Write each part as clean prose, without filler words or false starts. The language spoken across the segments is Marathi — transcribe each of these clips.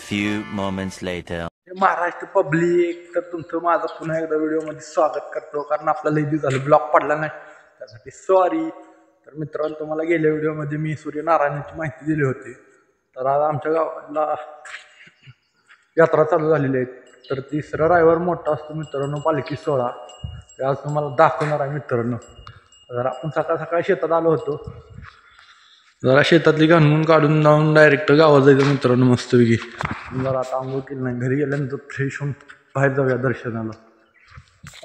few moments later. Maharashtra public, तर तुमचं माझं पुन्हा एकदा व्हिडिओमध्ये स्वागत करतो. कारण आपल्याला लई दिवस झालं ब्लॉग पडला नाही, त्यासाठी सॉरी. तर मित्रांनो, तुम्हाला गेल्या व्हिडिओमध्ये मी सूर्यनारायणाची माहिती दिली होती. तर आज आमच्या गावाला यात्रा चालू झालेली आहे. तर तिसरा रविवार मोठा असतो मित्रांनो, पालखी सोहळा. ते आज तुम्हाला दाखवणार आहे मित्रांनो. तर आपण सकाळ सकाळी शेतात आलो होतो. जरा शेतातली घाणून काढून जाऊन डायरेक्ट गावात जायचं मित्रांनो मस्तपैकी. जरा आता आंघोळ केली नाही, घरी गेल्यानंतर फ्रेश होऊन बाहेर जाऊया दर्शनाला.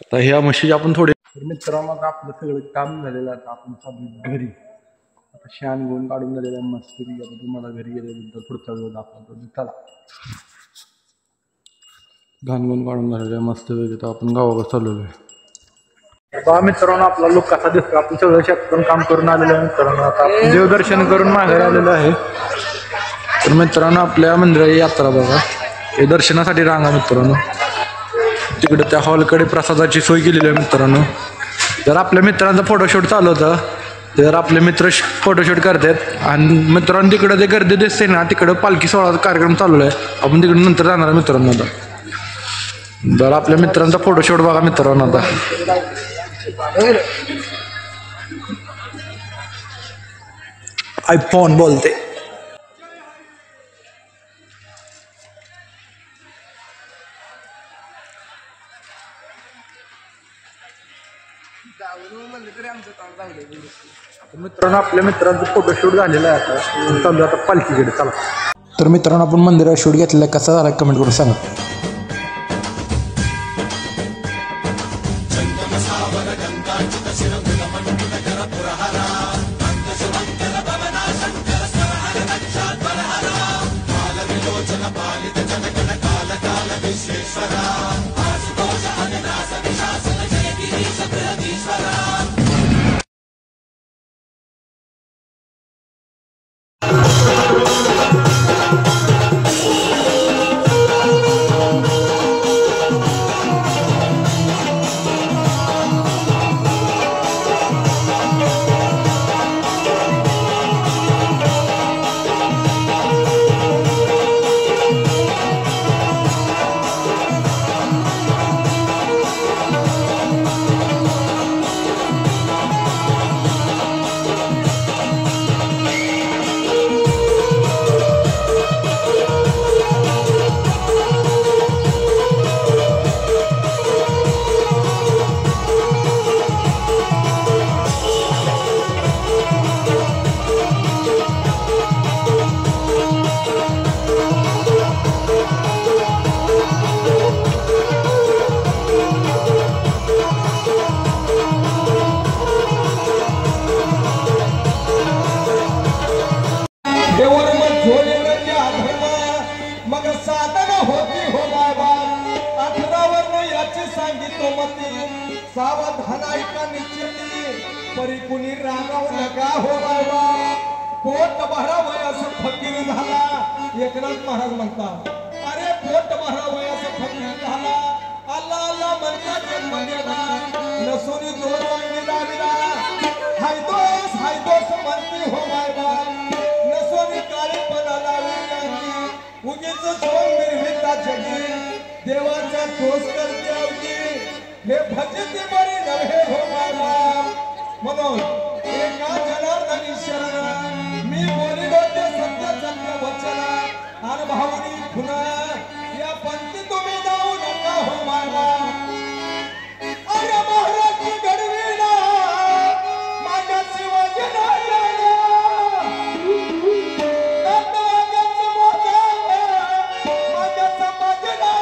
आता ह्या म्हशी आपण थोडे मित्रांनो, आता आपलं सगळं काम झालेलं आहे. आता आपण चालू घरी. आता शान घेऊन काढून झालेलं आहे मस्तपैकी. आता तुम्हाला घरी गेल्यानंतर पुढचा वेळ दाखवतो. चला, घाणगुण काढून झालेलं आहे मस्तपैकी. तर आपण गावाकडे चाललेलो आहे. बघा मित्रांनो, आपला लोक कसा दिसतो. आपण सगळं शेतातून काम करून आलेलो आहे मित्रांनो. आता आपण देवदर्शन करून माघारी आलेलो आहे. तर मित्रांनो, आपल्या मंदिराची यात्रा बघा. हे दर्शनासाठी रांगा मित्रांनो. तिकडे त्या हॉलकडे प्रसादाची सोय केलेली आहे मित्रांनो. जर आपल्या मित्रांचा फोटोशूट चालू होतं, तर आपले मित्र फोटोशूट करतात. आणि मित्रांनो, तिकडे ते गर्दी दिसते ना, तिकडे पालखी सोहळा कार्यक्रम चालू आहे. आपण तिकडे नंतर जाणार मित्रांनो. आता जर आपल्या मित्रांचा फोटोशूट बघा मित्रांनो. आता आयफोन बोलते. मित्रांनो, आपल्या मित्रांचं फोटोशूट झालेलं आहे. आता चालू आता पालखीकडे. चला. तर मित्रांनो, आपण मंदिरात शूट घेतलेला कसा झाला कमेंट करून सांगा. सावधान ऐका निश्चिती, परी कुणी रागाव नका हो बाबा. पोट भरावय असं फकीर झाला. एकनाथ महाराज म्हणतात, अरे पोट भरावय असं फकीर झाला. अल्ला अल्ला म्हणता जन्म गेला, नसुनी दोन वांगी लाविला. हायदोस म्हणती हो बाबा, नसुनी काळीपणा लाविला. उगीच सोन निर्मिता जगी, देवाचा दोष करते अवघी. हे भजते बरी नव्हे हो बाबा. म्हणून एका जनार्दनी शरण मी बोलिलो ते सत्य सत्य वचन. अनुभवानी पुन्हा या पंक्ती तुम्ही जाऊ नका हो बाबा. अरे महाराज घडविला माझ्या शिवाजी राजाला. दत्तवाद्याचं मोठं माझ्या समाजाला.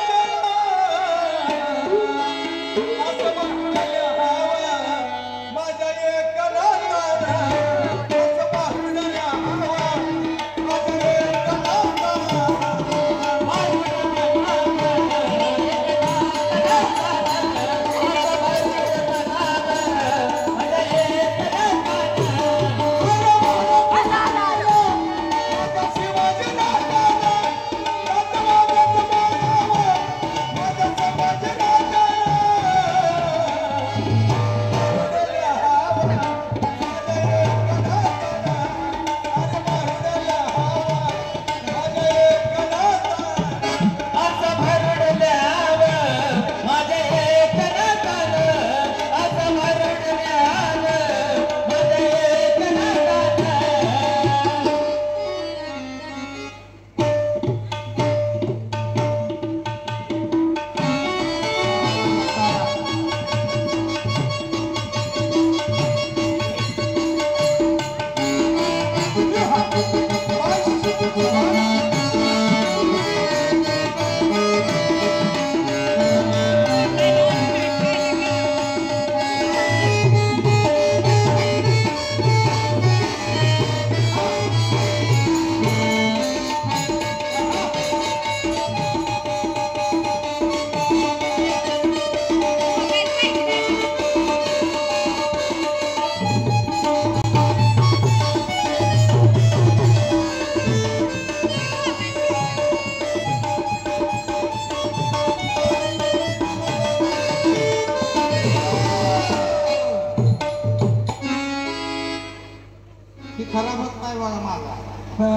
खरा भक्त आहे बघा माझा. हा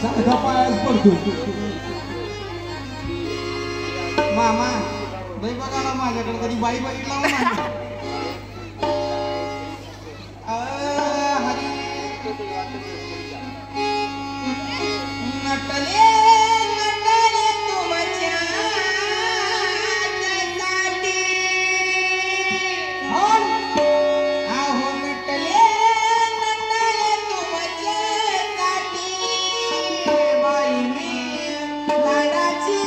सारखा पायाच पडतो. मामा लय बघा ना माझ्याकडे कधी बाई बघितला हो ना. हरी नटले नटले तुमच्या आहो नटले नटले तुमच्या बाई मी लाडाची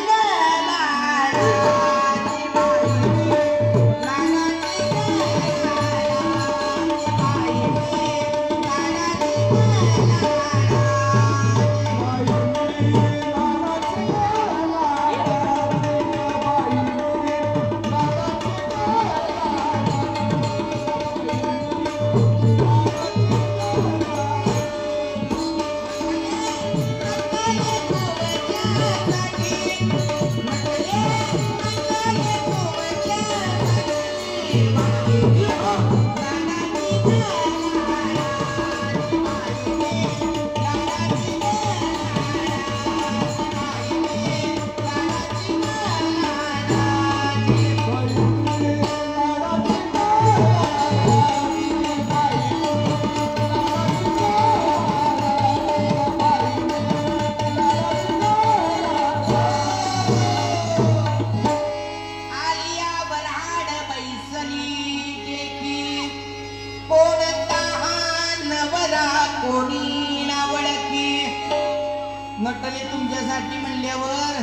नटले तुमच्यासाठी म्हणल्यावर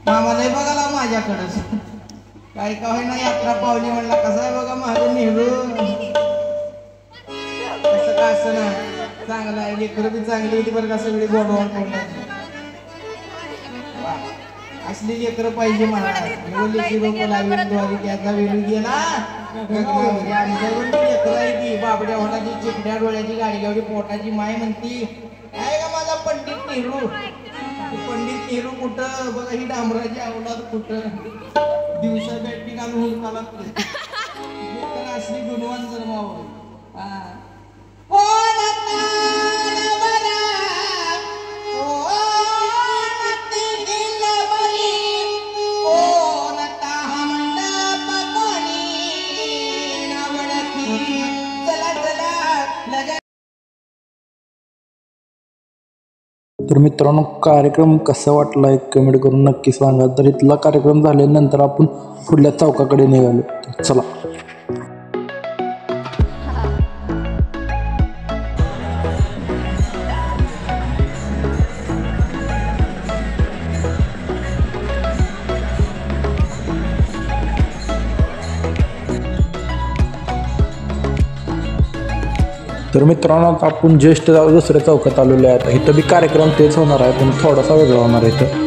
मामाला बघाला माझ्याकडच काय का होईना यात्रा पावली म्हणला कसा आहे बघा माझं नेहरू कसं का असं ना चांगलं आहे लेकरं बी चांगली होती बरं का सगळी गोडवाड कोंडाची असली लेकरं पाहिजे मला लेकी लोक लावी त्याचा वेळी गेला आमच्याकडून लेकरं आहे की बाबड्या होणाची चिकड्या डोळ्याची गाडी गावडी पोटाची माय म्हणती आहे का माझा पंडित नेहरू. पंडित नेहरू कुठं बघा ही डांबराची आवलाद कुठं दिवसा बॅटरी घालून हुडकाला तर असली गुणवान जन्मावं. तर मित्रांनो कार्यक्रम कसा वाटला एक कमेंट करून नक्की सांगा. तर इथला कार्यक्रम झाल्यानंतर आपण पुढल्या चौकाकडे निघालो. तर चला. तर मित्रांनो आता आपण ज्येष्ठ दुसऱ्या चौकात आलेलो आहे. आता इथं बी कार्यक्रम तेच होणार आहे पण थोडासा वेगळा होणार आहे इथं.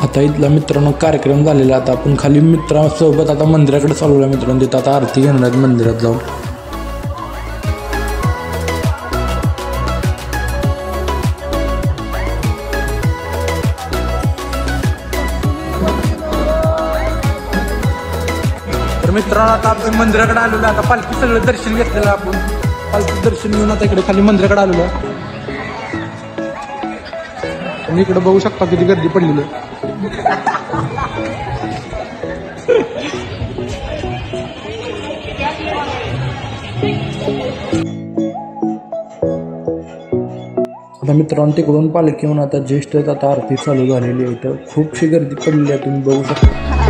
आता इथला मित्रांनो कार्यक्रम झालेला. आता आपण खाली मित्रांसोबत आता मंदिराकडे चालवला मित्रांनो. तिथं आता आरती घेणार आहेत मंदिरात जाऊन. तर मित्रांनो आता आपण मंदिराकडे आलेलो. आता पालखी सगळं दर्शन घेतलेलं आपण. पालखी दर्शन घेऊन आता इकडे खाली मंदिराकडे आलेलो. तुम्ही इकडे बघू शकता किती गर्दी पडलेली. आता मित्रांनो तिकडून पालखी होऊन आता ज्येष्ठ आता आरती चालू झालेली आहे. तर खूपशी गर्दी पडलेली आहे, तुम्ही बघू शकता.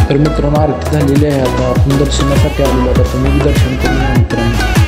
तर मित्रांनो आरती झालेली आहे. आता आपण दर्शनासाठी आलेलो, आता तुम्ही दर्शन करून या मित्रांनो.